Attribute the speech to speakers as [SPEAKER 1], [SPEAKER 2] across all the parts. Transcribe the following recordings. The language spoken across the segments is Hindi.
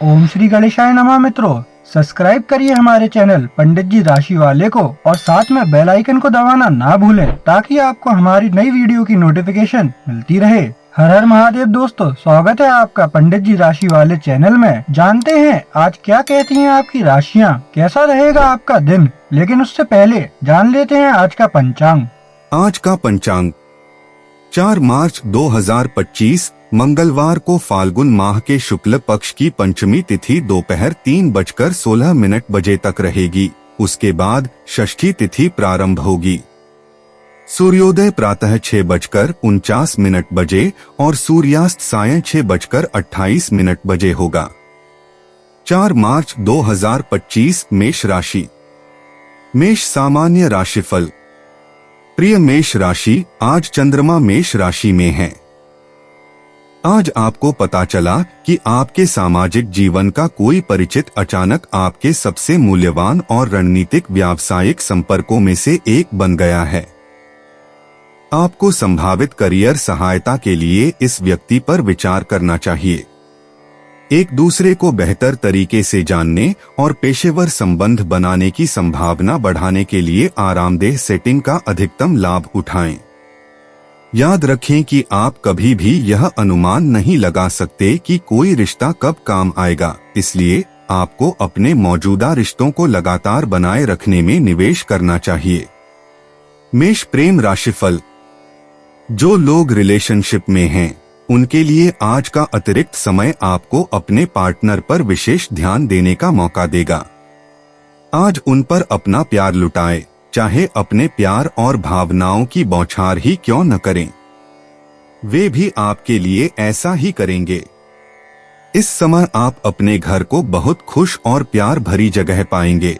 [SPEAKER 1] ओम श्री गणेशाय नमः। मित्रों, सब्सक्राइब करिए हमारे चैनल पंडित जी राशि वाले को और साथ में बेल आइकन को दबाना ना भूलें ताकि आपको हमारी नई वीडियो की नोटिफिकेशन मिलती रहे। हर हर महादेव दोस्तों, स्वागत है आपका पंडित जी राशि वाले चैनल में। जानते हैं आज क्या कहती हैं आपकी राशियां, कैसा रहेगा आपका दिन। लेकिन उससे पहले जान लेते हैं आज का पंचांग।
[SPEAKER 2] आज का पंचांग 4 मार्च 2025 मंगलवार को फाल्गुन माह के शुक्ल पक्ष की पंचमी तिथि दोपहर 3:16 बजे तक रहेगी। उसके बाद षष्ठी तिथि प्रारंभ होगी। सूर्योदय प्रातः 6:49 बजे और सूर्यास्त सायं 6:28 बजे होगा। 4 मार्च 2025 मेष राशि। मेष सामान्य राशिफल। प्रिय मेष राशि, आज चंद्रमा मेष राशि में है। आज आपको पता चला कि आपके सामाजिक जीवन का कोई परिचित अचानक आपके सबसे मूल्यवान और रणनीतिक व्यावसायिक संपर्कों में से एक बन गया है। आपको संभावित करियर सहायता के लिए इस व्यक्ति पर विचार करना चाहिए। एक दूसरे को बेहतर तरीके से जानने और पेशेवर संबंध बनाने की संभावना बढ़ाने के लिए आरामदेह सेटिंग का अधिकतम लाभ उठाएं। याद रखें कि आप कभी भी यह अनुमान नहीं लगा सकते कि कोई रिश्ता कब काम आएगा, इसलिए आपको अपने मौजूदा रिश्तों को लगातार बनाए रखने में निवेश करना चाहिए। मेष प्रेम राशिफल। जो लोग रिलेशनशिप में हैं, उनके लिए आज का अतिरिक्त समय आपको अपने पार्टनर पर विशेष ध्यान देने का मौका देगा। आज उन पर अपना प्यार लुटाएं, चाहे अपने प्यार और भावनाओं की बौछार ही क्यों न करें, वे भी आपके लिए ऐसा ही करेंगे। इस समय आप अपने घर को बहुत खुश और प्यार भरी जगह पाएंगे।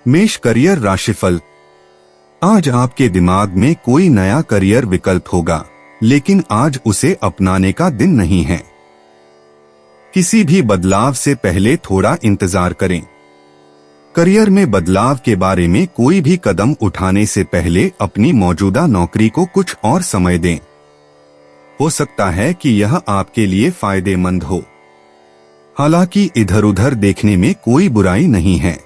[SPEAKER 2] मेष करियर राशिफल। आज आपके दिमाग में कोई नया करियर विकल्प होगा, लेकिन आज उसे अपनाने का दिन नहीं है। किसी भी बदलाव से पहले थोड़ा इंतजार करें। करियर में बदलाव के बारे में कोई भी कदम उठाने से पहले अपनी मौजूदा नौकरी को कुछ और समय दें। हो सकता है कि यह आपके लिए फायदेमंद हो। हालांकि इधर उधर देखने में कोई बुराई नहीं है।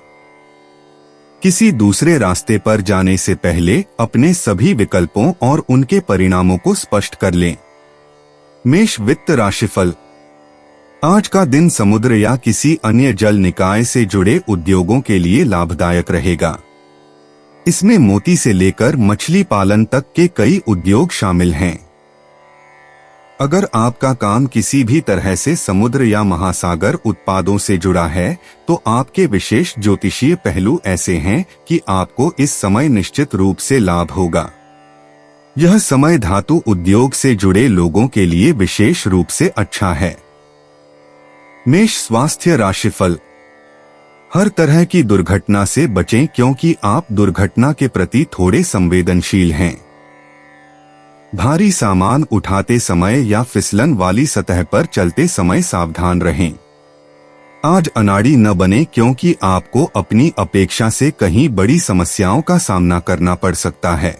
[SPEAKER 2] किसी दूसरे रास्ते पर जाने से पहले अपने सभी विकल्पों और उनके परिणामों को स्पष्ट कर लें। मेष वित्त राशिफल। आज का दिन समुद्र या किसी अन्य जल निकाय से जुड़े उद्योगों के लिए लाभदायक रहेगा। इसमें मोती से लेकर मछली पालन तक के कई उद्योग शामिल हैं। अगर आपका काम किसी भी तरह से समुद्र या महासागर उत्पादों से जुड़ा है, तो आपके विशेष ज्योतिषीय पहलू ऐसे हैं कि आपको इस समय निश्चित रूप से लाभ होगा। यह समय धातु उद्योग से जुड़े लोगों के लिए विशेष रूप से अच्छा है। मेष स्वास्थ्य राशिफल। हर तरह की दुर्घटना से बचें क्योंकि आप दुर्घटना के प्रति थोड़े संवेदनशील हैं। भारी सामान उठाते समय या फिसलन वाली सतह पर चलते समय सावधान रहें। आज अनाड़ी न बने क्योंकि आपको अपनी अपेक्षा से कहीं बड़ी समस्याओं का सामना करना पड़ सकता है।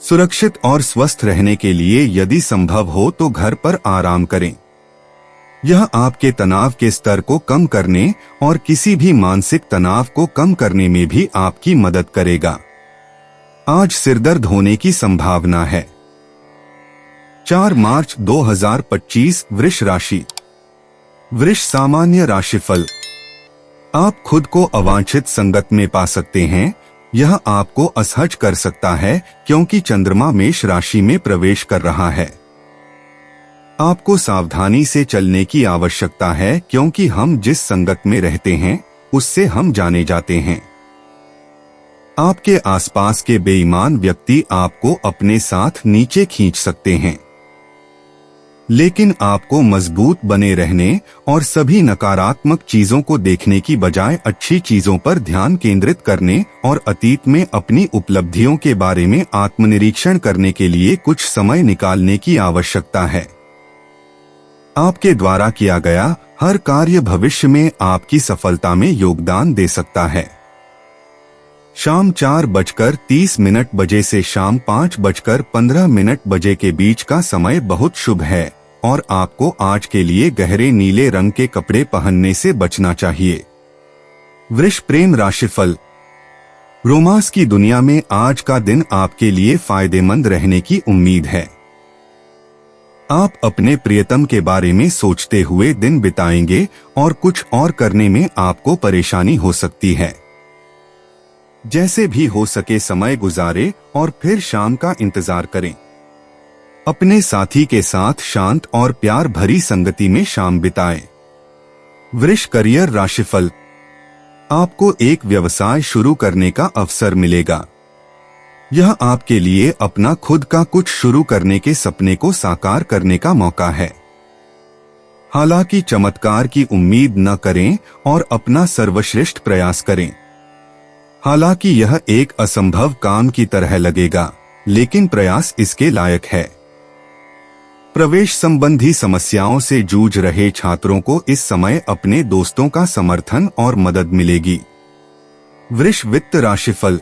[SPEAKER 2] सुरक्षित और स्वस्थ रहने के लिए यदि संभव हो तो घर पर आराम करें। यह आपके तनाव के स्तर को कम करने और किसी भी मानसिक तनाव को कम करने में भी आपकी मदद करेगा। आज सिरदर्द होने की संभावना है। 4 मार्च 2025 वृष राशि। वृष सामान्य राशिफल। आप खुद को अवांछित संगत में पा सकते हैं। यह आपको असहज कर सकता है क्योंकि चंद्रमा मेष राशि में प्रवेश कर रहा है। आपको सावधानी से चलने की आवश्यकता है क्योंकि हम जिस संगत में रहते हैं उससे हम जाने जाते हैं। आपके आसपास के बेईमान व्यक्ति आपको अपने साथ नीचे खींच सकते हैं, लेकिन आपको मजबूत बने रहने और सभी नकारात्मक चीजों को देखने की बजाय अच्छी चीजों पर ध्यान केंद्रित करने और अतीत में अपनी उपलब्धियों के बारे में आत्मनिरीक्षण करने के लिए कुछ समय निकालने की आवश्यकता है। आपके द्वारा किया गया हर कार्य भविष्य में आपकी सफलता में योगदान दे सकता है। शाम 4:30 बजे से शाम 5:15 बजे के बीच का समय बहुत शुभ है और आपको आज के लिए गहरे नीले रंग के कपड़े पहनने से बचना चाहिए। वृष प्रेम राशिफल। रोमांस की दुनिया में आज का दिन आपके लिए फायदेमंद रहने की उम्मीद है। आप अपने प्रियतम के बारे में सोचते हुए दिन बिताएंगे और कुछ और करने में आपको परेशानी हो सकती है। जैसे भी हो सके समय गुजारे और फिर शाम का इंतजार करें। अपने साथी के साथ शांत और प्यार भरी संगति में शाम बिताएं। वृष करियर राशिफल। आपको एक व्यवसाय शुरू करने का अवसर मिलेगा। यह आपके लिए अपना खुद का कुछ शुरू करने के सपने को साकार करने का मौका है। हालांकि चमत्कार की उम्मीद न करें और अपना सर्वश्रेष्ठ प्रयास करें। हालांकि यह एक असंभव काम की तरह लगेगा, लेकिन प्रयास इसके लायक है। प्रवेश संबंधी समस्याओं से जूझ रहे छात्रों को इस समय अपने दोस्तों का समर्थन और मदद मिलेगी। वृष वित्त राशिफल।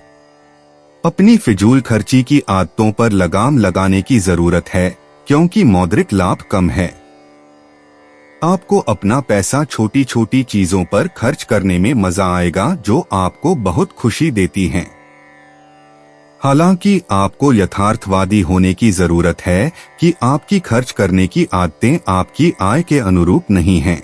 [SPEAKER 2] अपनी फिजूल खर्ची की आदतों पर लगाम लगाने की जरूरत है, क्योंकि मौद्रिक लाभ कम है। आपको अपना पैसा छोटी छोटी चीजों पर खर्च करने में मजा आएगा जो आपको बहुत खुशी देती हैं। हालांकि आपको यथार्थवादी होने की जरूरत है कि आपकी खर्च करने की आदतें आपकी आय के अनुरूप नहीं हैं।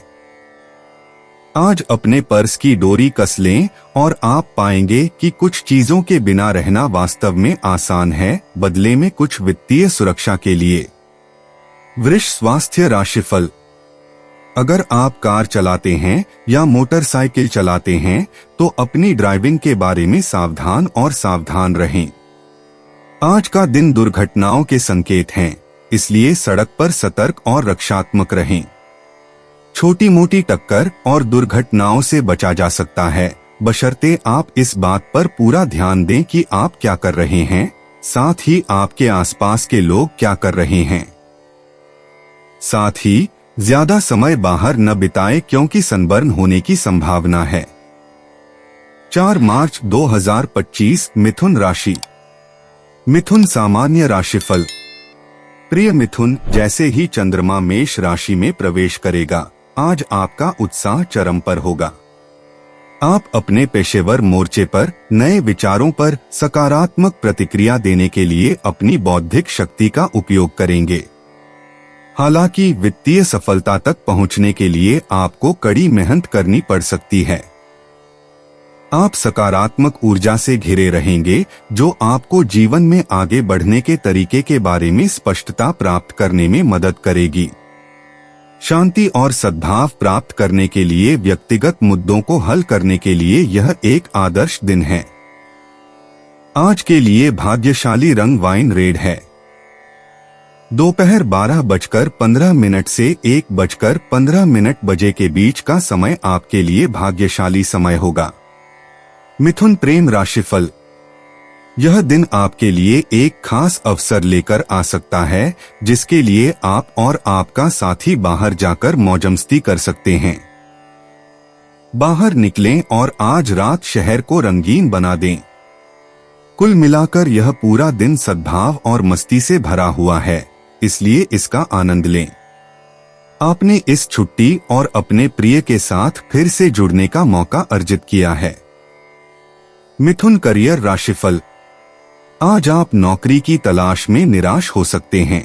[SPEAKER 2] आज अपने पर्स की डोरी कस लें और आप पाएंगे कि कुछ चीजों के बिना रहना वास्तव में आसान है, बदले में कुछ वित्तीय सुरक्षा के लिए। वृष स्वास्थ्य राशिफल। अगर आप कार चलाते हैं या मोटरसाइकिल चलाते हैं तो अपनी ड्राइविंग के बारे में सावधान और सावधान रहें। आज का दिन दुर्घटनाओं के संकेत हैं, इसलिए सड़क पर सतर्क और रक्षात्मक रहें। छोटी मोटी टक्कर और दुर्घटनाओं से बचा जा सकता है, बशर्ते आप इस बात पर पूरा ध्यान दें कि आप क्या कर रहे हैं, साथ ही आपके आसपास के लोग क्या कर रहे हैं। साथ ही ज्यादा समय बाहर न बिताएं, क्योंकि सनबर्न होने की संभावना है। 4 मार्च 2025 मिथुन राशि। मिथुन सामान्य राशिफल। प्रिय मिथुन, जैसे ही चंद्रमा मेष राशि में प्रवेश करेगा, आज आपका उत्साह चरम पर होगा। आप अपने पेशेवर मोर्चे पर नए विचारों पर सकारात्मक प्रतिक्रिया देने के लिए अपनी बौद्धिक शक्ति का उपयोग करेंगे। हालांकि वित्तीय सफलता तक पहुंचने के लिए आपको कड़ी मेहनत करनी पड़ सकती है। आप सकारात्मक ऊर्जा से घिरे रहेंगे, जो आपको जीवन में आगे बढ़ने के तरीके के बारे में स्पष्टता प्राप्त करने में मदद करेगी। शांति और सद्भाव प्राप्त करने के लिए व्यक्तिगत मुद्दों को हल करने के लिए यह एक आदर्श दिन है। आज के लिए भाग्यशाली रंग वाइन रेड है। दोपहर 12:15 से 1:15 बजे के बीच का समय आपके लिए भाग्यशाली समय होगा। मिथुन प्रेम राशिफल। यह दिन आपके लिए एक खास अवसर लेकर आ सकता है, जिसके लिए आप और आपका साथी बाहर जाकर मौजमस्ती कर सकते हैं। बाहर निकलें और आज रात शहर को रंगीन बना दें। कुल मिलाकर यह पूरा दिन सद्भाव और मस्ती से भरा हुआ है, इसलिए इसका आनंद लें। आपने इस छुट्टी और अपने प्रिय के साथ फिर से जुड़ने का मौका अर्जित किया है। मिथुन करियर राशिफल। आज आप नौकरी की तलाश में निराश हो सकते हैं।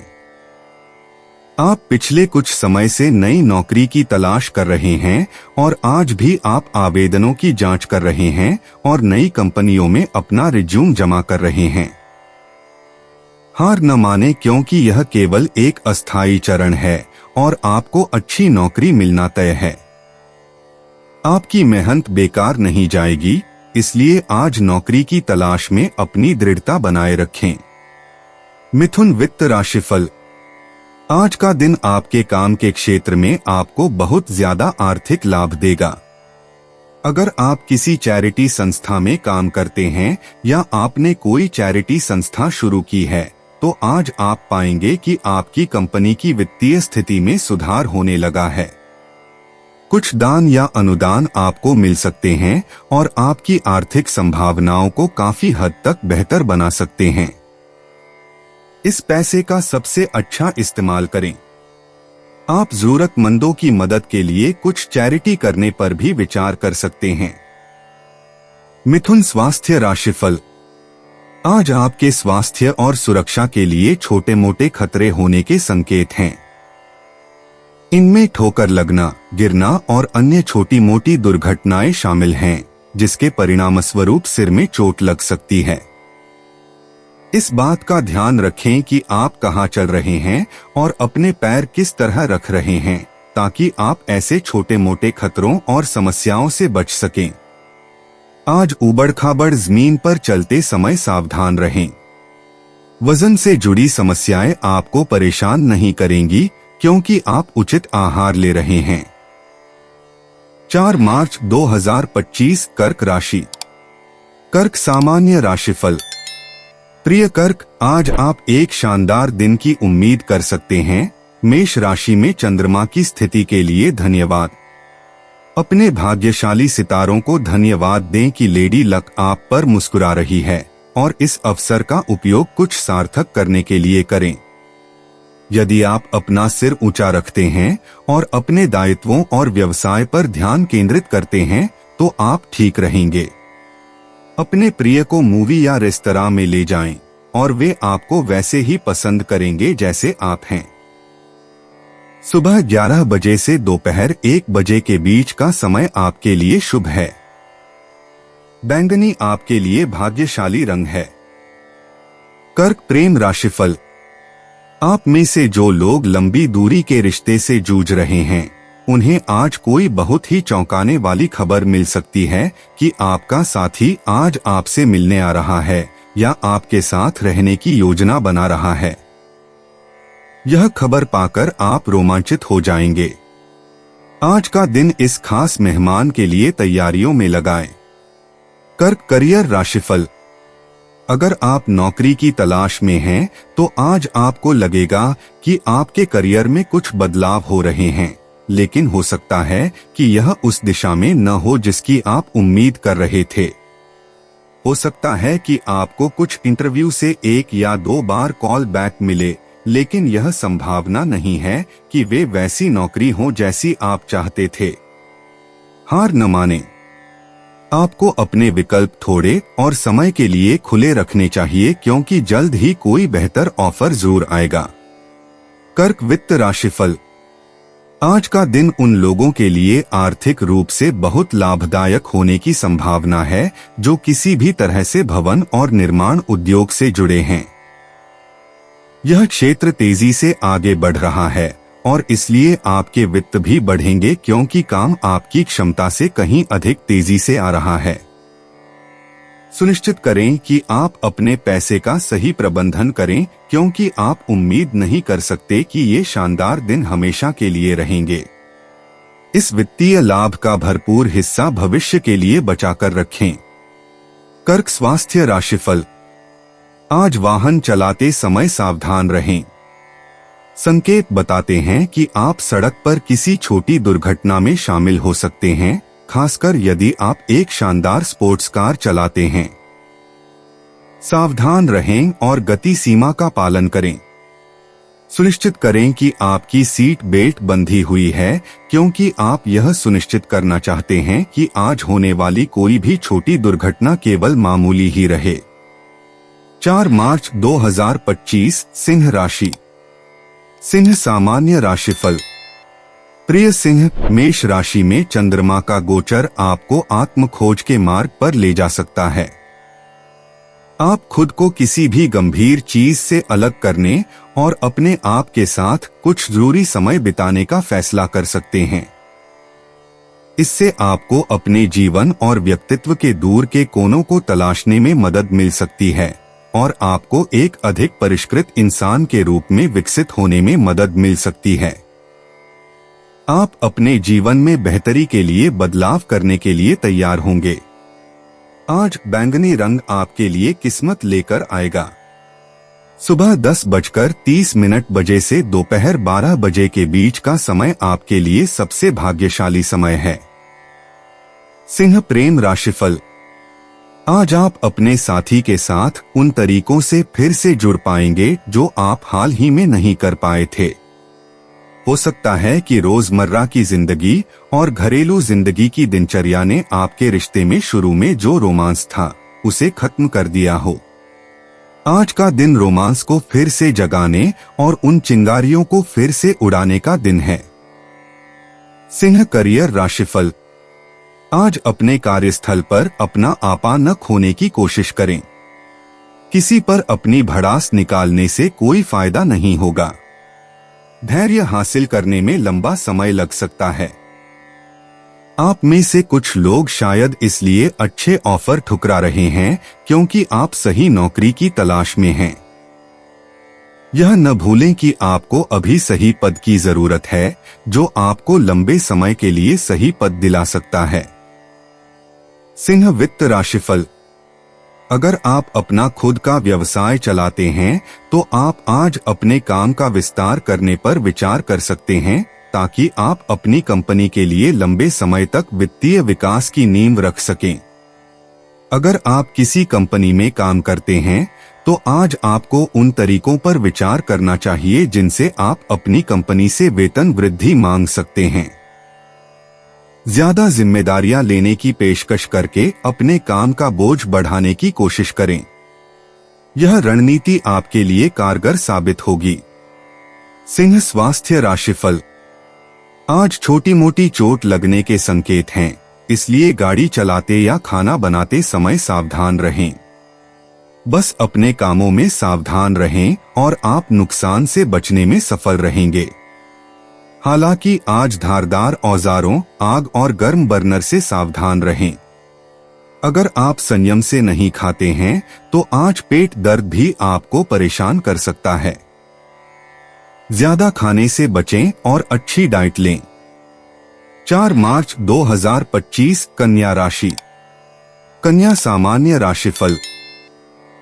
[SPEAKER 2] आप पिछले कुछ समय से नई नौकरी की तलाश कर रहे हैं और आज भी आप आवेदनों की जांच कर रहे हैं और नई कंपनियों में अपना रिज्यूम जमा कर रहे हैं। हार न माने, क्योंकि यह केवल एक अस्थायी चरण है और आपको अच्छी नौकरी मिलना तय है। आपकी मेहनत बेकार नहीं जाएगी, इसलिए आज नौकरी की तलाश में अपनी दृढ़ता बनाए रखें। मिथुन वित्त राशिफल। आज का दिन आपके काम के क्षेत्र में आपको बहुत ज्यादा आर्थिक लाभ देगा। अगर आप किसी चैरिटी संस्था में काम करते हैं या आपने कोई चैरिटी संस्था शुरू की है, तो आज आप पाएंगे कि आपकी कंपनी की वित्तीय स्थिति में सुधार होने लगा है। कुछ दान या अनुदान आपको मिल सकते हैं और आपकी आर्थिक संभावनाओं को काफी हद तक बेहतर बना सकते हैं। इस पैसे का सबसे अच्छा इस्तेमाल करें। आप जरूरतमंदों की मदद के लिए कुछ चैरिटी करने पर भी विचार कर सकते हैं। मिथुन स्वास्थ्य राशिफल। आज आपके स्वास्थ्य और सुरक्षा के लिए छोटे मोटे खतरे होने के संकेत हैं। इनमें ठोकर लगना, गिरना और अन्य छोटी मोटी दुर्घटनाएं शामिल हैं, जिसके परिणामस्वरूप सिर में चोट लग सकती है। इस बात का ध्यान रखें कि आप कहां चल रहे हैं और अपने पैर किस तरह रख रहे हैं, ताकि आप ऐसे छोटे मोटे खतरों और समस्याओं से बच सकें। आज ऊबड़ खाबड़ जमीन पर चलते समय सावधान रहें। वजन से जुड़ी समस्याएं आपको परेशान नहीं करेंगी, क्योंकि आप उचित आहार ले रहे हैं। 4 मार्च 2025 कर्क राशि। कर्क सामान्य राशिफल। प्रिय कर्क, आज आप एक शानदार दिन की उम्मीद कर सकते हैं। मेष राशि में चंद्रमा की स्थिति के लिए धन्यवाद। अपने भाग्यशाली सितारों को धन्यवाद दें कि लेडी लक आप पर मुस्कुरा रही है और इस अवसर का उपयोग कुछ सार्थक करने के लिए करें। यदि आप अपना सिर ऊंचा रखते हैं और अपने दायित्वों और व्यवसाय पर ध्यान केंद्रित करते हैं तो आप ठीक रहेंगे। अपने प्रिय को मूवी या रेस्तरां में ले जाएं और वे आपको वैसे ही पसंद करेंगे जैसे आप हैं। सुबह 11 बजे से दोपहर 1 बजे के बीच का समय आपके लिए शुभ है। बैंगनी आपके लिए भाग्यशाली रंग है। कर्क प्रेम राशिफल। आप में से जो लोग लंबी दूरी के रिश्ते से जूझ रहे हैं, उन्हें आज कोई बहुत ही चौंकाने वाली खबर मिल सकती है कि आपका साथी आज आपसे मिलने आ रहा है या आपके साथ रहने की योजना बना रहा है। यह खबर पाकर आप रोमांचित हो जाएंगे। आज का दिन इस खास मेहमान के लिए तैयारियों में लगाएं। कर्क करियर राशिफल। अगर आप नौकरी की तलाश में हैं, तो आज आपको लगेगा कि आपके करियर में कुछ बदलाव हो रहे हैं, लेकिन हो सकता है कि यह उस दिशा में न हो जिसकी आप उम्मीद कर रहे थे। हो सकता है कि आपको कुछ इंटरव्यू से 1 या 2 बार कॉल बैक मिले, लेकिन यह संभावना नहीं है कि वे वैसी नौकरी हो जैसी आप चाहते थे। हार न मानें। आपको अपने विकल्प थोड़े और समय के लिए खुले रखने चाहिए, क्योंकि जल्द ही कोई बेहतर ऑफर जरूर आएगा। कर्क वित्त राशिफल। आज का दिन उन लोगों के लिए आर्थिक रूप से बहुत लाभदायक होने की संभावना है जो किसी भी तरह से भवन और निर्माण उद्योग से जुड़े हैं। यह क्षेत्र तेजी से आगे बढ़ रहा है और इसलिए आपके वित्त भी बढ़ेंगे, क्योंकि काम आपकी क्षमता से कहीं अधिक तेजी से आ रहा है। सुनिश्चित करें कि आप अपने पैसे का सही प्रबंधन करें, क्योंकि आप उम्मीद नहीं कर सकते कि ये शानदार दिन हमेशा के लिए रहेंगे। इस वित्तीय लाभ का भरपूर हिस्सा भविष्य के लिए बचाकर रखें। कर्क स्वास्थ्य राशिफल। आज वाहन चलाते समय सावधान रहें। संकेत बताते हैं कि आप सड़क पर किसी छोटी दुर्घटना में शामिल हो सकते हैं, खासकर यदि आप एक शानदार स्पोर्ट्स कार चलाते हैं। सावधान रहें और गति सीमा का पालन करें। सुनिश्चित करें कि आपकी सीट बेल्ट बंधी हुई है, क्योंकि आप यह सुनिश्चित करना चाहते हैं कि आज होने वाली कोई भी छोटी दुर्घटना केवल मामूली ही रहे। 4 मार्च 2025 सिंह राशि। सिंह सामान्य राशिफल। प्रिय सिंह, मेष राशि में चंद्रमा का गोचर आपको आत्म खोज के मार्ग पर ले जा सकता है। आप खुद को किसी भी गंभीर चीज से अलग करने और अपने आप के साथ कुछ जरूरी समय बिताने का फैसला कर सकते हैं। इससे आपको अपने जीवन और व्यक्तित्व के दूर के कोनों को तलाशने में मदद मिल सकती है और आपको एक अधिक परिष्कृत इंसान के रूप में विकसित होने में मदद मिल सकती है। आप अपने जीवन में बेहतरी के लिए बदलाव करने के लिए तैयार होंगे। आज बैंगनी रंग आपके लिए किस्मत लेकर आएगा। सुबह 10:30 बजे से दोपहर 12 बजे के बीच का समय आपके लिए सबसे भाग्यशाली समय है। सिंह प्रेम राशिफल। आज आप अपने साथी के साथ उन तरीकों से फिर से जुड़ पाएंगे जो आप हाल ही में नहीं कर पाए थे। हो सकता है कि रोजमर्रा की जिंदगी और घरेलू जिंदगी की दिनचर्या ने आपके रिश्ते में शुरू में जो रोमांस था उसे खत्म कर दिया हो। आज का दिन रोमांस को फिर से जगाने और उन चिंगारियों को फिर से उड़ाने का दिन है। सिंह करियर राशिफल। आज अपने कार्यस्थल पर अपना आपा न खोने की कोशिश करें। किसी पर अपनी भड़ास निकालने से कोई फायदा नहीं होगा। धैर्य हासिल करने में लंबा समय लग सकता है। आप में से कुछ लोग शायद इसलिए अच्छे ऑफर ठुकरा रहे हैं क्योंकि आप सही नौकरी की तलाश में हैं। यह न भूलें कि आपको अभी सही पद की जरूरत है जो आपको लंबे समय के लिए सही पद दिला सकता है। सिंह वित्त राशिफल। अगर आप अपना खुद का व्यवसाय चलाते हैं तो आप आज अपने काम का विस्तार करने पर विचार कर सकते हैं ताकि आप अपनी कंपनी के लिए लंबे समय तक वित्तीय विकास की नींव रख सकें। अगर आप किसी कंपनी में काम करते हैं तो आज आपको उन तरीकों पर विचार करना चाहिए जिनसे आप अपनी कंपनी से वेतन वृद्धि मांग सकते हैं। ज्यादा जिम्मेदारियां लेने की पेशकश करके अपने काम का बोझ बढ़ाने की कोशिश करें। यह रणनीति आपके लिए कारगर साबित होगी। सिंह स्वास्थ्य राशिफल। आज छोटी मोटी चोट लगने के संकेत हैं, इसलिए गाड़ी चलाते या खाना बनाते समय सावधान रहें। बस अपने कामों में सावधान रहें और आप नुकसान से बचने में सफल रहेंगे। हालांकि आज धारदार औजारों, आग और गर्म बर्नर से सावधान रहें। अगर आप संयम से नहीं खाते हैं तो आज पेट दर्द भी आपको परेशान कर सकता है। ज्यादा खाने से बचें और अच्छी डाइट लें। 4 मार्च 2025 कन्या राशि। कन्या सामान्य राशिफल।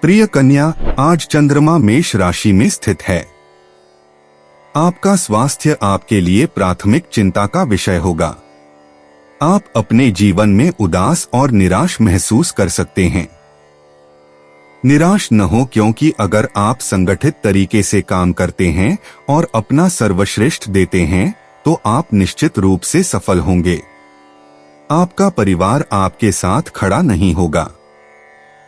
[SPEAKER 2] प्रिय कन्या, आज चंद्रमा मेष राशि में स्थित है। आपका स्वास्थ्य आपके लिए प्राथमिक चिंता का विषय होगा। आप अपने जीवन में उदास और निराश महसूस कर सकते हैं। निराश न हो क्योंकि अगर आप संगठित तरीके से काम करते हैं और अपना सर्वश्रेष्ठ देते हैं तो आप निश्चित रूप से सफल होंगे। आपका परिवार आपके साथ खड़ा नहीं होगा,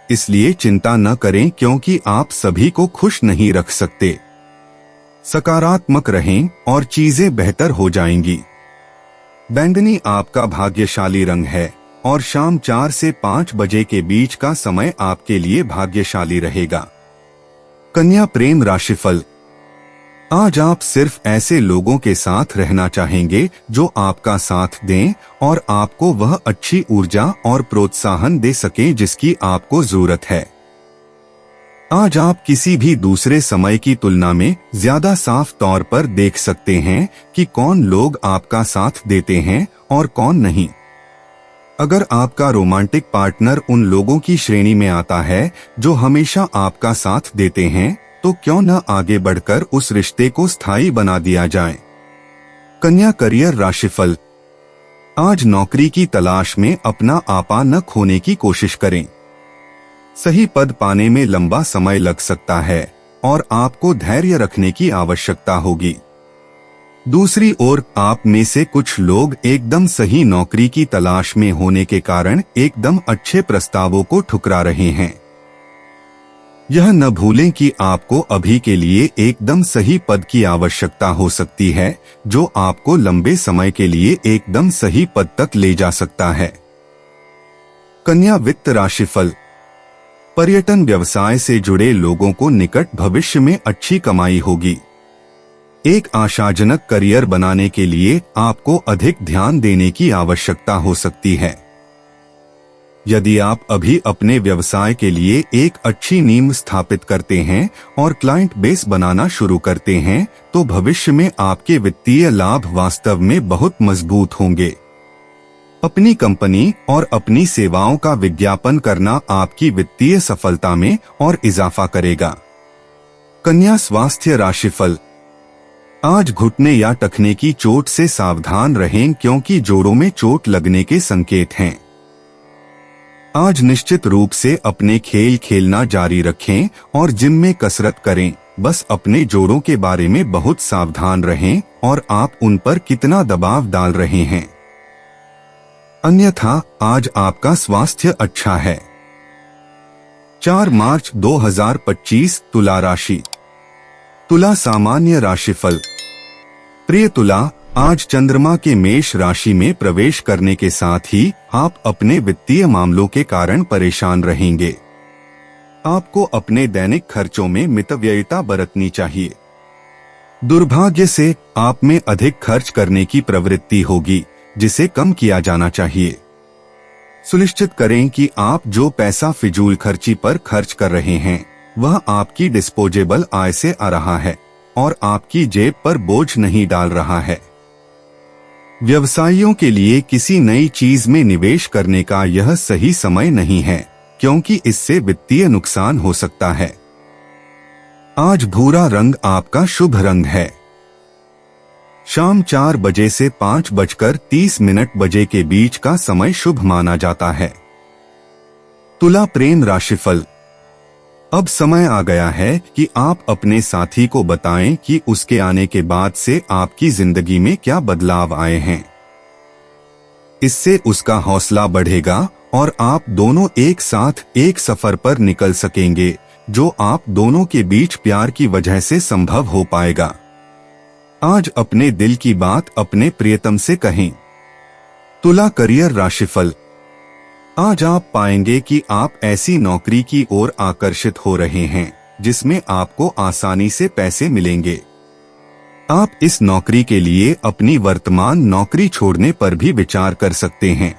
[SPEAKER 2] इसलिए चिंता न करें क्योंकि आप सभी को खुश नहीं रख सकते। सकारात्मक रहें और चीजें बेहतर हो जाएंगी। बैंगनी आपका भाग्यशाली रंग है और शाम 4 से 5 बजे के बीच का समय आपके लिए भाग्यशाली रहेगा। कन्या प्रेम राशिफल। आज आप सिर्फ ऐसे लोगों के साथ रहना चाहेंगे जो आपका साथ दें और आपको वह अच्छी ऊर्जा और प्रोत्साहन दे सकें जिसकी आपको जरूरत है। आज आप किसी भी दूसरे समय की तुलना में ज्यादा साफ तौर पर देख सकते हैं कि कौन लोग आपका साथ देते हैं और कौन नहीं। अगर आपका रोमांटिक पार्टनर उन लोगों की श्रेणी में आता है जो हमेशा आपका साथ देते हैं तो क्यों न आगे बढ़कर उस रिश्ते को स्थायी बना दिया जाए। कन्या करियर राशिफल। आज नौकरी की तलाश में अपना आपा न खोने की कोशिश करें। सही पद पाने में लंबा समय लग सकता है और आपको धैर्य रखने की आवश्यकता होगी। दूसरी ओर आप में से कुछ लोग एकदम सही नौकरी की तलाश में होने के कारण एकदम अच्छे प्रस्तावों को ठुकरा रहे हैं। यह न भूलें कि आपको अभी के लिए एकदम सही पद की आवश्यकता हो सकती है जो आपको लंबे समय के लिए एकदम सही पद तक ले जा सकता है। कन्या वित्त राशिफल। पर्यटन व्यवसाय से जुड़े लोगों को निकट भविष्य में अच्छी कमाई होगी। एक आशाजनक करियर बनाने के लिए आपको अधिक ध्यान देने की आवश्यकता हो सकती है। यदि आप अभी अपने व्यवसाय के लिए एक अच्छी नींव स्थापित करते हैं और क्लाइंट बेस बनाना शुरू करते हैं तो भविष्य में आपके वित्तीय लाभ वास्तव में बहुत मजबूत होंगे। अपनी कंपनी और अपनी सेवाओं का विज्ञापन करना आपकी वित्तीय सफलता में और इजाफा करेगा। कन्या स्वास्थ्य राशिफल। आज घुटने या टखने की चोट से सावधान रहें क्योंकि जोड़ों में चोट लगने के संकेत हैं। आज निश्चित रूप से अपने खेल खेलना जारी रखें और जिम में कसरत करें। बस अपने जोड़ों के बारे में बहुत सावधान रहें और आप उन पर कितना दबाव डाल रहे हैं। अन्यथा आज आपका स्वास्थ्य अच्छा है। 4 मार्च 2025 तुला राशि। तुला सामान्य राशिफल। प्रिय तुला, आज चंद्रमा के मेष राशि में प्रवेश करने के साथ ही आप अपने वित्तीय मामलों के कारण परेशान रहेंगे। आपको अपने दैनिक खर्चों में मितव्ययिता बरतनी चाहिए। दुर्भाग्य से आप में अधिक खर्च करने की प्रवृत्ति होगी, जिसे कम किया जाना चाहिए। सुनिश्चित करें कि आप जो पैसा फिजूल खर्ची पर खर्च कर रहे हैं वह आपकी डिस्पोजेबल आय से आ रहा है और आपकी जेब पर बोझ नहीं डाल रहा है। व्यवसायियों के लिए किसी नई चीज में निवेश करने का यह सही समय नहीं है, क्योंकि इससे वित्तीय नुकसान हो सकता है। आज भूरा रंग आपका शुभ रंग है। शाम 4 बजे से 5:30 बजे के बीच का समय शुभ माना जाता है। तुला प्रेम राशिफल। अब समय आ गया है कि आप अपने साथी को बताएं कि उसके आने के बाद से आपकी जिंदगी में क्या बदलाव आए हैं। इससे उसका हौसला बढ़ेगा और आप दोनों एक साथ एक सफर पर निकल सकेंगे, जो आप दोनों के बीच प्यार की वजह से संभव हो पाएगा। आज अपने दिल की बात अपने प्रियतम से कहें। तुला करियर राशिफल। आज आप पाएंगे कि आप ऐसी नौकरी की ओर आकर्षित हो रहे हैं जिसमें आपको आसानी से पैसे मिलेंगे। आप इस नौकरी के लिए अपनी वर्तमान नौकरी छोड़ने पर भी विचार कर सकते हैं।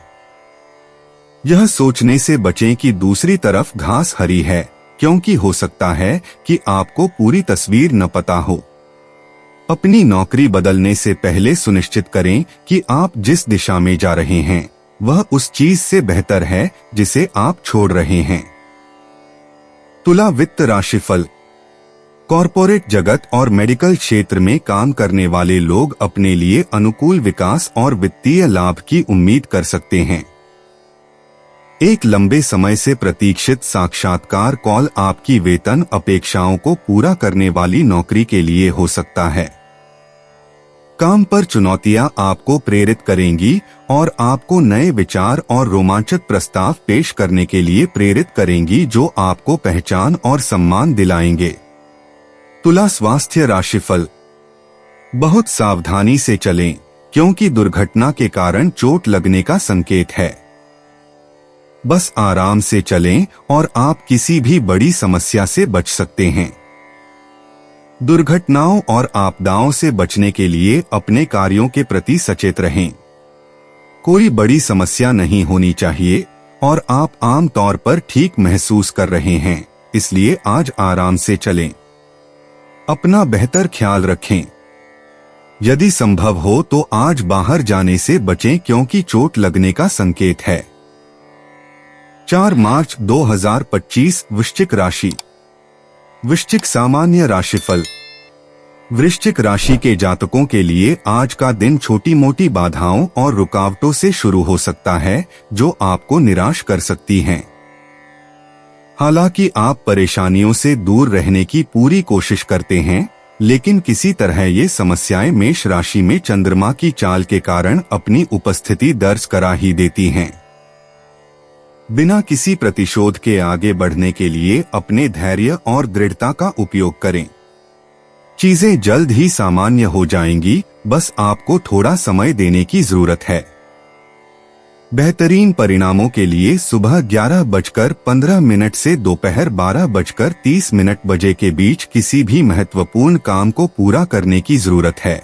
[SPEAKER 2] यह सोचने से बचें कि दूसरी तरफ घास हरी है, क्योंकि हो सकता है कि आपको पूरी तस्वीर न पता हो। अपनी नौकरी बदलने से पहले सुनिश्चित करें कि आप जिस दिशा में जा रहे हैं वह उस चीज से बेहतर है जिसे आप छोड़ रहे हैं। तुला वित्त राशिफल। कॉरपोरेट जगत और मेडिकल क्षेत्र में काम करने वाले लोग अपने लिए अनुकूल विकास और वित्तीय लाभ की उम्मीद कर सकते हैं। एक लंबे समय से प्रतीक्षित साक्षात्कार कॉल आपकी वेतन अपेक्षाओं को पूरा करने वाली नौकरी के लिए हो सकता है। काम पर चुनौतियां आपको प्रेरित करेंगी और आपको नए विचार और रोमांचक प्रस्ताव पेश करने के लिए प्रेरित करेंगी, जो आपको पहचान और सम्मान दिलाएंगे। तुला स्वास्थ्य राशिफल। बहुत सावधानी से चलें, क्योंकि दुर्घटना के कारण चोट लगने का संकेत है। बस आराम से चलें और आप किसी भी बड़ी समस्या से बच सकते हैं। दुर्घटनाओं और आपदाओं से बचने के लिए अपने कार्यों के प्रति सचेत रहें। कोई बड़ी समस्या नहीं होनी चाहिए और आप आम तौर पर ठीक महसूस कर रहे हैं, इसलिए आज आराम से चलें। अपना बेहतर ख्याल रखें। यदि संभव हो तो आज बाहर जाने से बचें, क्योंकि चोट लगने का संकेत है। 4 मार्च 2025 वृश्चिक राशि। वृश्चिक सामान्य राशिफल। वृश्चिक राशि के जातकों के लिए आज का दिन छोटी मोटी बाधाओं और रुकावटों से शुरू हो सकता है, जो आपको निराश कर सकती हैं। हालांकि आप परेशानियों से दूर रहने की पूरी कोशिश करते हैं, लेकिन किसी तरह ये समस्याएं मेष राशि में चंद्रमा की चाल के कारण अपनी उपस्थिति दर्ज करा ही देती हैं। बिना किसी प्रतिशोध के आगे बढ़ने के लिए अपने धैर्य और दृढ़ता का उपयोग करें। चीजें जल्द ही सामान्य हो जाएंगी, बस आपको थोड़ा समय देने की जरूरत है। बेहतरीन परिणामों के लिए सुबह 11:15 से दोपहर 12:30 बजे के बीच किसी भी महत्वपूर्ण काम को पूरा करने की जरूरत है।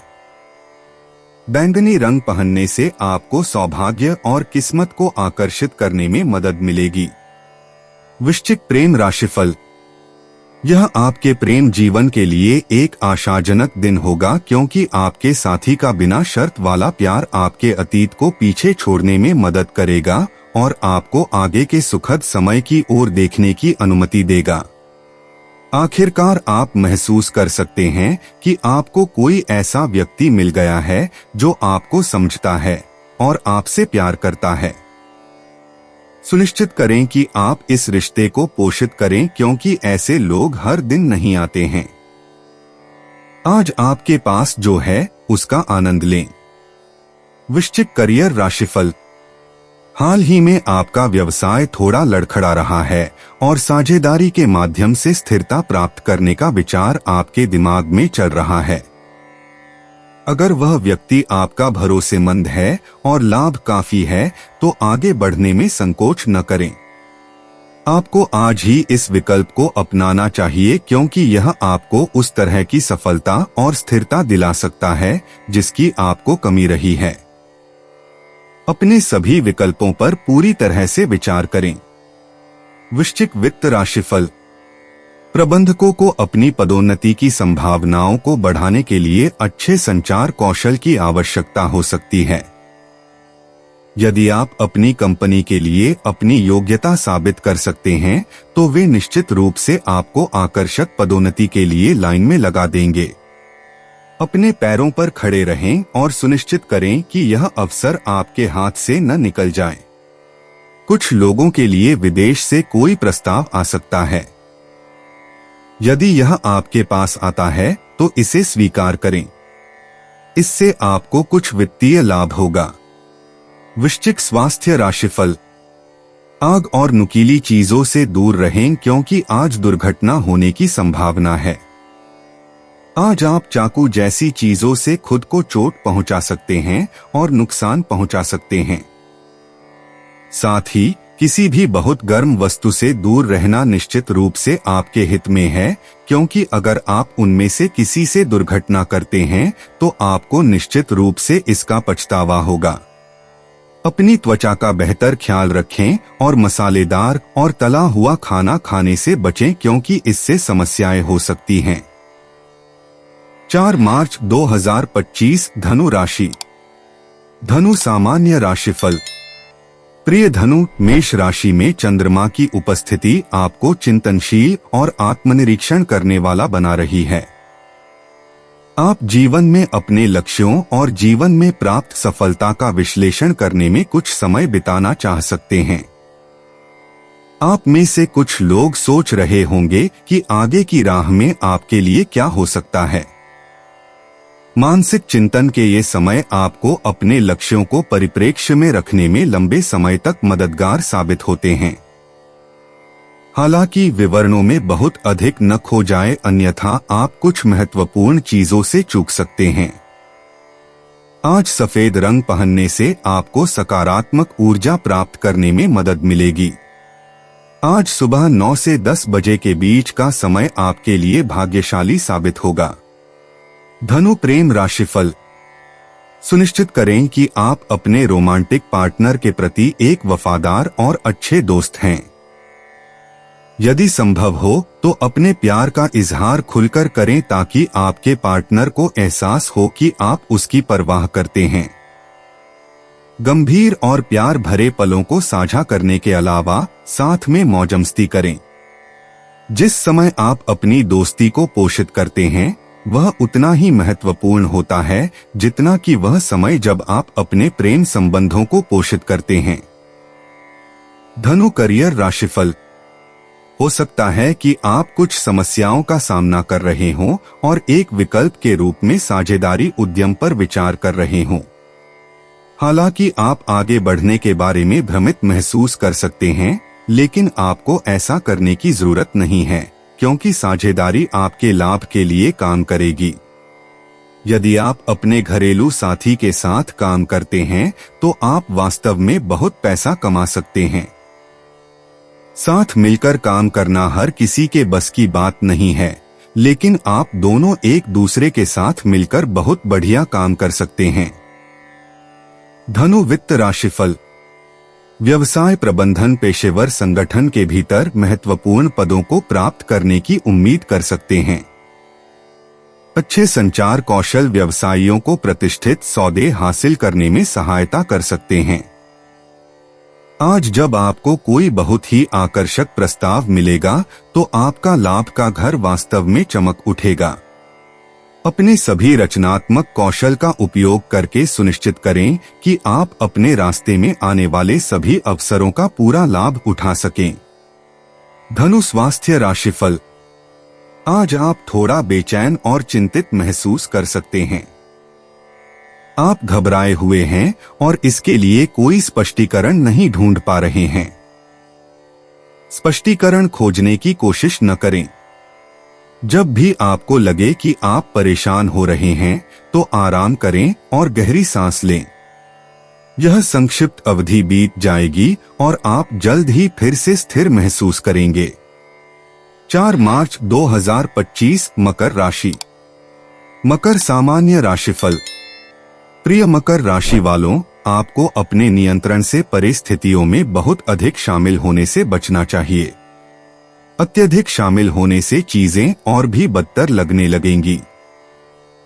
[SPEAKER 2] बैंगनी रंग पहनने से आपको सौभाग्य और किस्मत को आकर्षित करने में मदद मिलेगी। वृश्चिक प्रेम राशिफल। यह आपके प्रेम जीवन के लिए एक आशाजनक दिन होगा, क्योंकि आपके साथी का बिना शर्त वाला प्यार आपके अतीत को पीछे छोड़ने में मदद करेगा और आपको आगे के सुखद समय की ओर देखने की अनुमति देगा। आखिरकार आप महसूस कर सकते हैं कि आपको कोई ऐसा व्यक्ति मिल गया है जो आपको समझता है और आपसे प्यार करता है। सुनिश्चित करें कि आप इस रिश्ते को पोषित करें, क्योंकि ऐसे लोग हर दिन नहीं आते हैं। आज आपके पास जो है उसका आनंद लें। वृश्चिक करियर राशिफल। हाल ही में आपका व्यवसाय थोड़ा लड़खड़ा रहा है और साझेदारी के माध्यम से स्थिरता प्राप्त करने का विचार आपके दिमाग में चल रहा है। अगर वह व्यक्ति आपका भरोसेमंद है और लाभ काफी है तो आगे बढ़ने में संकोच न करें। आपको आज ही इस विकल्प को अपनाना चाहिए क्योंकि यह आपको उस तरह की सफलता और स्थिरता दिला सकता है जिसकी आपको कमी रही है। अपने सभी विकल्पों पर पूरी तरह से विचार करें। वृश्चिक वित्त राशिफल। प्रबंधकों को अपनी पदोन्नति की संभावनाओं को बढ़ाने के लिए अच्छे संचार कौशल की आवश्यकता हो सकती है। यदि आप अपनी कंपनी के लिए अपनी योग्यता साबित कर सकते हैं तो वे निश्चित रूप से आपको आकर्षक पदोन्नति के लिए लाइन में लगा देंगे। अपने पैरों पर खड़े रहें और सुनिश्चित करें कि यह अवसर आपके हाथ से न निकल जाए। कुछ लोगों के लिए विदेश से कोई प्रस्ताव आ सकता है। यदि यह आपके पास आता है तो इसे स्वीकार करें। इससे आपको कुछ वित्तीय लाभ होगा। वृश्चिक स्वास्थ्य राशिफल। आग और नुकीली चीजों से दूर रहें क्योंकि आज दुर्घटना होने की संभावना है। आज आप चाकू जैसी चीजों से खुद को चोट पहुंचा सकते हैं और नुकसान पहुंचा सकते हैं। साथ ही किसी भी बहुत गर्म वस्तु से दूर रहना निश्चित रूप से आपके हित में है क्योंकि अगर आप उनमें से किसी से दुर्घटना करते हैं तो आपको निश्चित रूप से इसका पछतावा होगा। अपनी त्वचा का बेहतर ख्याल रखें और मसालेदार और तला हुआ खाना खाने से बचें क्योंकि इससे समस्याएं हो सकती हैं। 4 मार्च 2025 धनु राशि। धनु सामान्य राशिफल। प्रिय धनु, मेष राशि में चंद्रमा की उपस्थिति आपको चिंतनशील और आत्मनिरीक्षण करने वाला बना रही है। आप जीवन में अपने लक्ष्यों और जीवन में प्राप्त सफलता का विश्लेषण करने में कुछ समय बिताना चाह सकते हैं। आप में से कुछ लोग सोच रहे होंगे कि आगे की राह में आपके लिए क्या हो सकता है। मानसिक चिंतन के ये समय आपको अपने लक्ष्यों को परिप्रेक्ष्य में रखने में लंबे समय तक मददगार साबित होते हैं। हालांकि विवरणों में बहुत अधिक न खो जाए, अन्यथा आप कुछ महत्वपूर्ण चीजों से चूक सकते हैं। आज सफेद रंग पहनने से आपको सकारात्मक ऊर्जा प्राप्त करने में मदद मिलेगी। आज सुबह 9 से 10 बजे के बीच का समय आपके लिए भाग्यशाली साबित होगा। धनु प्रेम राशिफल। सुनिश्चित करें कि आप अपने रोमांटिक पार्टनर के प्रति एक वफादार और अच्छे दोस्त हैं। यदि संभव हो तो अपने प्यार का इजहार खुलकर करें ताकि आपके पार्टनर को एहसास हो कि आप उसकी परवाह करते हैं। गंभीर और प्यार भरे पलों को साझा करने के अलावा साथ में मौजमस्ती करें। जिस समय आप अपनी दोस्ती को पोषित करते हैं वह उतना ही महत्वपूर्ण होता है जितना कि वह समय जब आप अपने प्रेम संबंधों को पोषित करते हैं। धनु करियर राशिफल। हो सकता है कि आप कुछ समस्याओं का सामना कर रहे हों और एक विकल्प के रूप में साझेदारी उद्यम पर विचार कर रहे हों। हालांकि आप आगे बढ़ने के बारे में भ्रमित महसूस कर सकते हैं, लेकिन आपको ऐसा करने की जरूरत नहीं है क्योंकि साझेदारी आपके लाभ के लिए काम करेगी। यदि आप अपने घरेलू साथी के साथ काम करते हैं तो आप वास्तव में बहुत पैसा कमा सकते हैं। साथ मिलकर काम करना हर किसी के बस की बात नहीं है, लेकिन आप दोनों एक दूसरे के साथ मिलकर बहुत बढ़िया काम कर सकते हैं। धनु वित्त राशिफल। व्यवसाय प्रबंधन पेशेवर संगठन के भीतर महत्वपूर्ण पदों को प्राप्त करने की उम्मीद कर सकते हैं। अच्छे संचार कौशल व्यवसायियों को प्रतिष्ठित सौदे हासिल करने में सहायता कर सकते हैं। आज जब आपको कोई बहुत ही आकर्षक प्रस्ताव मिलेगा तो आपका लाभ का घर वास्तव में चमक उठेगा। अपने सभी रचनात्मक कौशल का उपयोग करके सुनिश्चित करें कि आप अपने रास्ते में आने वाले सभी अवसरों का पूरा लाभ उठा सकें। धनु स्वास्थ्य राशिफल। आज आप थोड़ा बेचैन और चिंतित महसूस कर सकते हैं। आप घबराए हुए हैं और इसके लिए कोई स्पष्टीकरण नहीं ढूंढ पा रहे हैं। स्पष्टीकरण खोजने की कोशिश न करें। जब भी आपको लगे कि आप परेशान हो रहे हैं तो आराम करें और गहरी सांस लें। यह संक्षिप्त अवधि बीत जाएगी और आप जल्द ही फिर से स्थिर महसूस करेंगे। 4 मार्च 2025 मकर राशि। मकर सामान्य राशिफल। प्रिय मकर राशि वालों, आपको अपने नियंत्रण से परे स्थितियों में बहुत अधिक शामिल होने से बचना चाहिए। अत्यधिक शामिल होने से चीजें और भी बदतर लगने लगेंगी।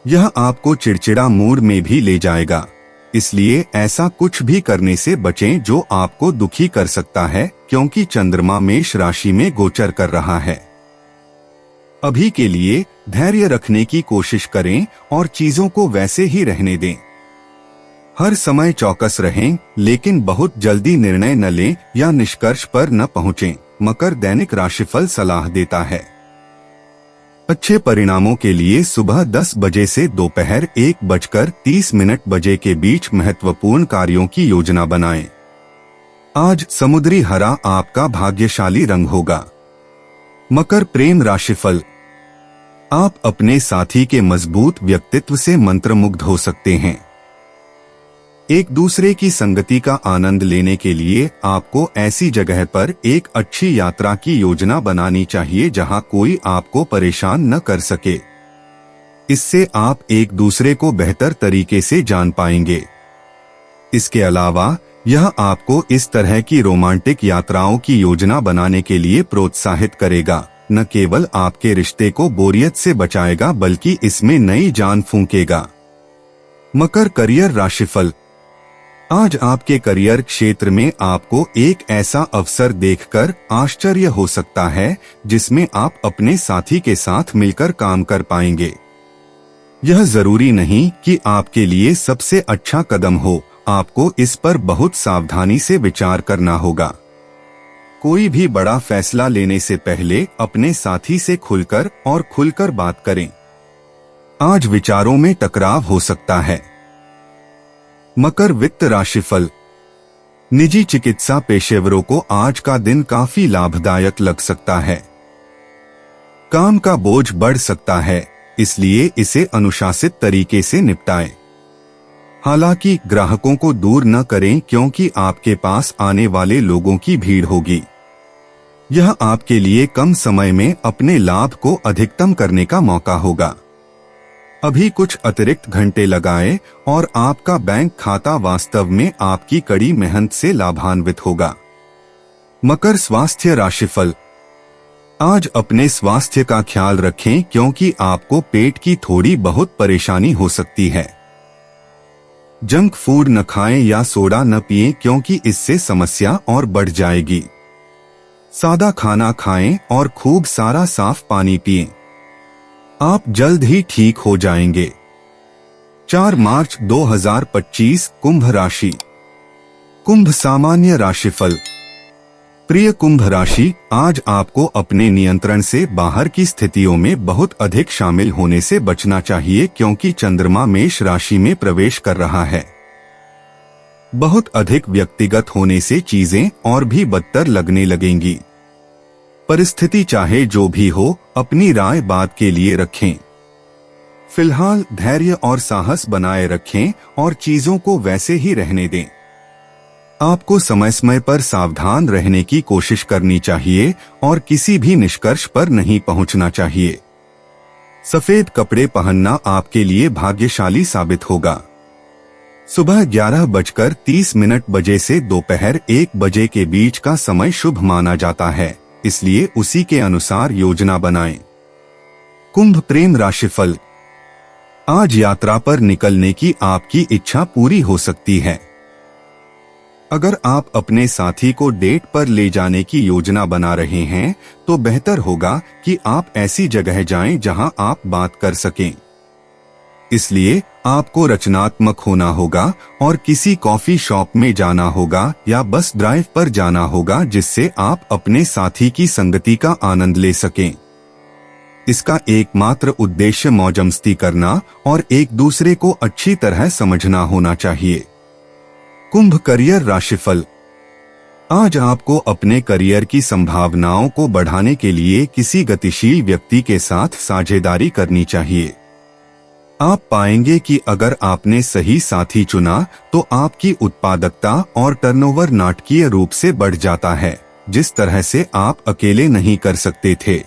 [SPEAKER 2] यह आपको चिड़चिड़ा मूड में भी ले जाएगा, इसलिए ऐसा कुछ भी करने से बचें जो आपको दुखी कर सकता है, क्योंकि चंद्रमा मेष राशि में गोचर कर रहा है। अभी के लिए धैर्य रखने की कोशिश करें और चीजों को वैसे ही रहने दें। हर समय चौकस रहें, लेकिन बहुत जल्दी निर्णय न लें या निष्कर्ष पर न पहुंचें। मकर दैनिक राशिफल सलाह देता है। अच्छे परिणामों के लिए सुबह 10 बजे से दोपहर 1:30 बजे के बीच महत्वपूर्ण कार्यों की योजना बनाएं। आज समुद्री हरा आपका भाग्यशाली रंग होगा। मकर प्रेम राशिफल। आप अपने साथी के मजबूत व्यक्तित्व से मंत्रमुग्ध हो सकते हैं। एक दूसरे की संगति का आनंद लेने के लिए आपको ऐसी जगह पर एक अच्छी यात्रा की योजना बनानी चाहिए जहां कोई आपको परेशान न कर सके। इससे आप एक दूसरे को बेहतर तरीके से जान पाएंगे। इसके अलावा यह आपको इस तरह की रोमांटिक यात्राओं की योजना बनाने के लिए प्रोत्साहित करेगा, न केवल आपके रिश्ते को बोरियत से बचाएगा बल्कि इसमें नई जान फूंकेगा। मकर करियर राशिफल। आज आपके करियर क्षेत्र में आपको एक ऐसा अवसर देखकर आश्चर्य हो सकता है जिसमें आप अपने साथी के साथ मिलकर काम कर पाएंगे। यह जरूरी नहीं कि आपके लिए सबसे अच्छा कदम हो, आपको इस पर बहुत सावधानी से विचार करना होगा। कोई भी बड़ा फैसला लेने से पहले अपने साथी से खुलकर बात करें। आज विचारों में टकराव हो सकता है। मकर वित्त राशिफल। निजी चिकित्सा पेशेवरों को आज का दिन काफी लाभदायक लग सकता है। काम का बोझ बढ़ सकता है, इसलिए इसे अनुशासित तरीके से निपटाएं। हालांकि ग्राहकों को दूर न करें क्योंकि आपके पास आने वाले लोगों की भीड़ होगी। यह आपके लिए कम समय में अपने लाभ को अधिकतम करने का मौका होगा। अभी कुछ अतिरिक्त घंटे लगाएं और आपका बैंक खाता वास्तव में आपकी कड़ी मेहनत से लाभान्वित होगा। मकर स्वास्थ्य राशिफल। आज अपने स्वास्थ्य का ख्याल रखें क्योंकि आपको पेट की थोड़ी बहुत परेशानी हो सकती है। जंक फूड न खाएं या सोडा न पिएं क्योंकि इससे समस्या और बढ़ जाएगी। सादा खाना खाएं और खूब सारा साफ पानी पिएं। आप जल्द ही ठीक हो जाएंगे। 4 मार्च 2025 कुंभ राशि। कुंभ सामान्य राशिफल। प्रिय कुंभ राशि, आज आपको अपने नियंत्रण से बाहर की स्थितियों में बहुत अधिक शामिल होने से बचना चाहिए क्योंकि चंद्रमा मेष राशि में प्रवेश कर रहा है। बहुत अधिक व्यक्तिगत होने से चीजें और भी बदतर लगने लगेंगी। परिस्थिति चाहे जो भी हो, अपनी राय बात के लिए रखें। फिलहाल धैर्य और साहस बनाए रखें और चीजों को वैसे ही रहने दें। आपको समय समय पर सावधान रहने की कोशिश करनी चाहिए और किसी भी निष्कर्ष पर नहीं पहुंचना चाहिए। सफेद कपड़े पहनना आपके लिए भाग्यशाली साबित होगा। सुबह 11:30 बजे से दोपहर 1 बजे के बीच का समय शुभ माना जाता है, इसलिए उसी के अनुसार योजना बनाएं। कुंभ प्रेम राशिफल। आज यात्रा पर निकलने की आपकी इच्छा पूरी हो सकती है। अगर आप अपने साथी को डेट पर ले जाने की योजना बना रहे हैं तो बेहतर होगा कि आप ऐसी जगह जाएं जहां आप बात कर सकें। इसलिए आपको रचनात्मक होना होगा और किसी कॉफी शॉप में जाना होगा या बस ड्राइव पर जाना होगा जिससे आप अपने साथी की संगति का आनंद ले सकें। इसका एकमात्र उद्देश्य मौजमस्ती करना और एक दूसरे को अच्छी तरह समझना होना चाहिए। कुंभ करियर राशिफल। आज आपको अपने करियर की संभावनाओं को बढ़ाने के लिए किसी गतिशील व्यक्ति के साथ साझेदारी करनी चाहिए। आप पाएंगे कि अगर आपने सही साथी चुना तो आपकी उत्पादकता और टर्नओवर नाटकीय रूप से बढ़ जाता है, जिस तरह से आप अकेले नहीं कर सकते थे।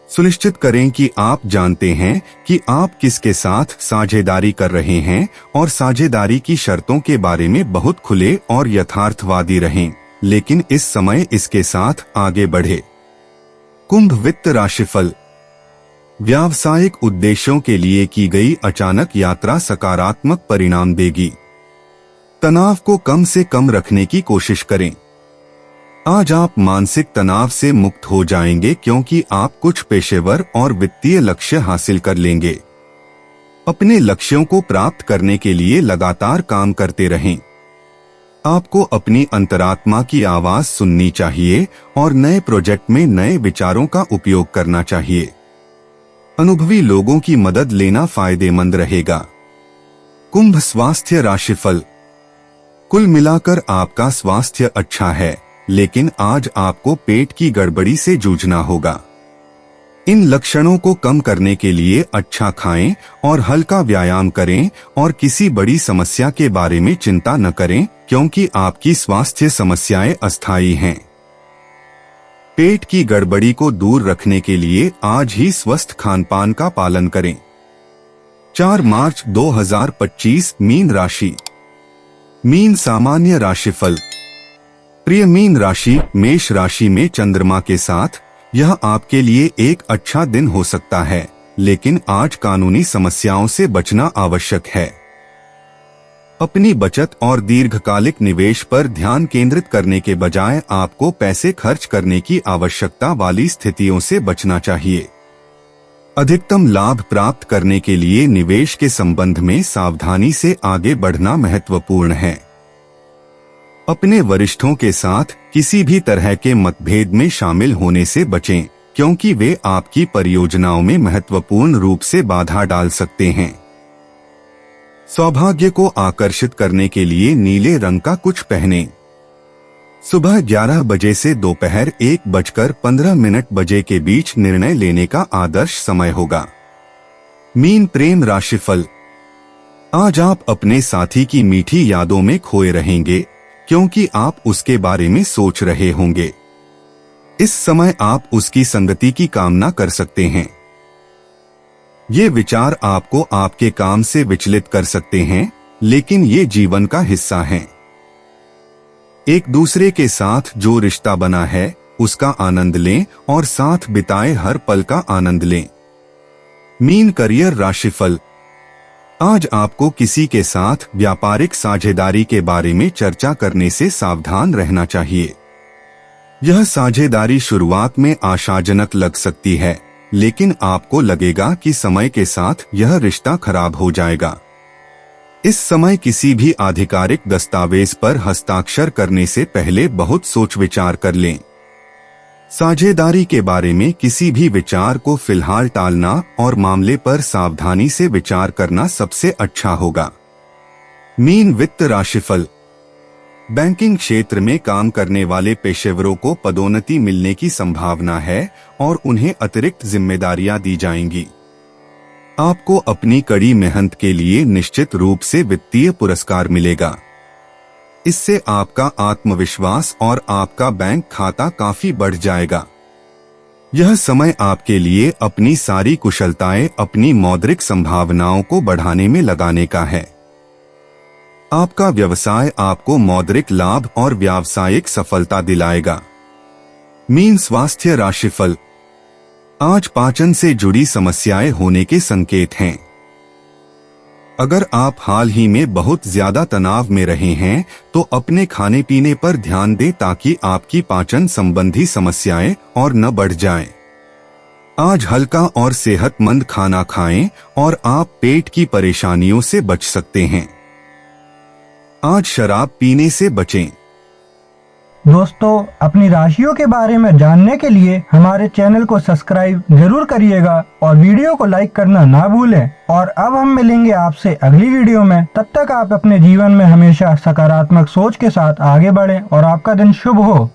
[SPEAKER 2] सुनिश्चित करें कि आप जानते हैं कि आप किसके साथ साझेदारी कर रहे हैं और साझेदारी की शर्तों के बारे में बहुत खुले और यथार्थवादी रहें, लेकिन इस समय इसके साथ आगे बढ़े। कुंभ वित्त राशिफल। व्यावसायिक उद्देश्यों के लिए की गई अचानक यात्रा सकारात्मक परिणाम देगी। तनाव को कम से कम रखने की कोशिश करें। आज आप मानसिक तनाव से मुक्त हो जाएंगे क्योंकि आप कुछ पेशेवर और वित्तीय लक्ष्य हासिल कर लेंगे। अपने लक्ष्यों को प्राप्त करने के लिए लगातार काम करते रहें। आपको अपनी अंतरात्मा की आवाज सुननी चाहिए और नए प्रोजेक्ट में नए विचारों का उपयोग करना चाहिए। अनुभवी लोगों की मदद लेना फायदेमंद रहेगा। कुंभ स्वास्थ्य राशिफल। कुल मिलाकर आपका स्वास्थ्य अच्छा है, लेकिन आज आपको पेट की गड़बड़ी से जूझना होगा। इन लक्षणों को कम करने के लिए अच्छा खाएं और हल्का व्यायाम करें और किसी बड़ी समस्या के बारे में चिंता न करें, क्योंकि आपकी स्वास्थ्य समस्याएं अस्थायी हैं। पेट की गड़बड़ी को दूर रखने के लिए आज ही स्वस्थ खानपान का पालन करें। 4 मार्च 2025 मीन राशि। मीन सामान्य राशिफल। प्रिय मीन राशि, मेष राशि में चंद्रमा के साथ यह आपके लिए एक अच्छा दिन हो सकता है, लेकिन आज कानूनी समस्याओं से बचना आवश्यक है। अपनी बचत और दीर्घकालिक निवेश पर ध्यान केंद्रित करने के बजाय आपको पैसे खर्च करने की आवश्यकता वाली स्थितियों से बचना चाहिए। अधिकतम लाभ प्राप्त करने के लिए निवेश के संबंध में सावधानी से आगे बढ़ना महत्वपूर्ण है। अपने वरिष्ठों के साथ किसी भी तरह के मतभेद में शामिल होने से बचें, क्योंकि वे आपकी परियोजनाओं में महत्वपूर्ण रूप से बाधा डाल सकते हैं। सौभाग्य को आकर्षित करने के लिए नीले रंग का कुछ पहनें। सुबह 11 बजे से दोपहर 1:15 बजे के बीच निर्णय लेने का आदर्श समय होगा। मीन प्रेम राशिफल। आज आप अपने साथी की मीठी यादों में खोए रहेंगे, क्योंकि आप उसके बारे में सोच रहे होंगे। इस समय आप उसकी संगति की कामना कर सकते हैं। ये विचार आपको आपके काम से विचलित कर सकते हैं, लेकिन ये जीवन का हिस्सा हैं। एक दूसरे के साथ जो रिश्ता बना है उसका आनंद लें और साथ बिताए हर पल का आनंद लें। मीन करियर राशिफल। आज आपको किसी के साथ व्यापारिक साझेदारी के बारे में चर्चा करने से सावधान रहना चाहिए। यह साझेदारी शुरुआत में आशाजनक लग सकती है, लेकिन आपको लगेगा कि समय के साथ यह रिश्ता खराब हो जाएगा। इस समय किसी भी आधिकारिक दस्तावेज पर हस्ताक्षर करने से पहले बहुत सोच विचार कर लें। साझेदारी के बारे में किसी भी विचार को फिलहाल टालना और मामले पर सावधानी से विचार करना सबसे अच्छा होगा। मीन वित्त राशिफल। बैंकिंग क्षेत्र में काम करने वाले पेशेवरों को पदोन्नति मिलने की संभावना है और उन्हें अतिरिक्त जिम्मेदारियां दी जाएंगी। आपको अपनी कड़ी मेहनत के लिए निश्चित रूप से वित्तीय पुरस्कार मिलेगा। इससे आपका आत्मविश्वास और आपका बैंक खाता काफी बढ़ जाएगा। यह समय आपके लिए अपनी सारी कुशलताएं अपनी मौद्रिक संभावनाओं को बढ़ाने में लगाने का है। आपका व्यवसाय आपको मौद्रिक लाभ और व्यावसायिक सफलता दिलाएगा। मीन स्वास्थ्य राशिफल। आज पाचन से जुड़ी समस्याएं होने के संकेत हैं। अगर आप हाल ही में बहुत ज्यादा तनाव में रहे हैं तो अपने खाने पीने पर ध्यान दें ताकि आपकी पाचन संबंधी समस्याएं और न बढ़ जाएं। आज हल्का और सेहतमंद खाना खाएं और आप पेट की परेशानियों से बच सकते हैं। आज शराब पीने से बचें।
[SPEAKER 1] दोस्तों, अपनी राशियों के बारे में जानने के लिए हमारे चैनल को सब्सक्राइब जरूर करिएगा और वीडियो को लाइक करना ना भूलें। और अब हम मिलेंगे आपसे अगली वीडियो में। तब तक आप अपने जीवन में हमेशा सकारात्मक सोच के साथ आगे बढ़ें और आपका दिन शुभ हो।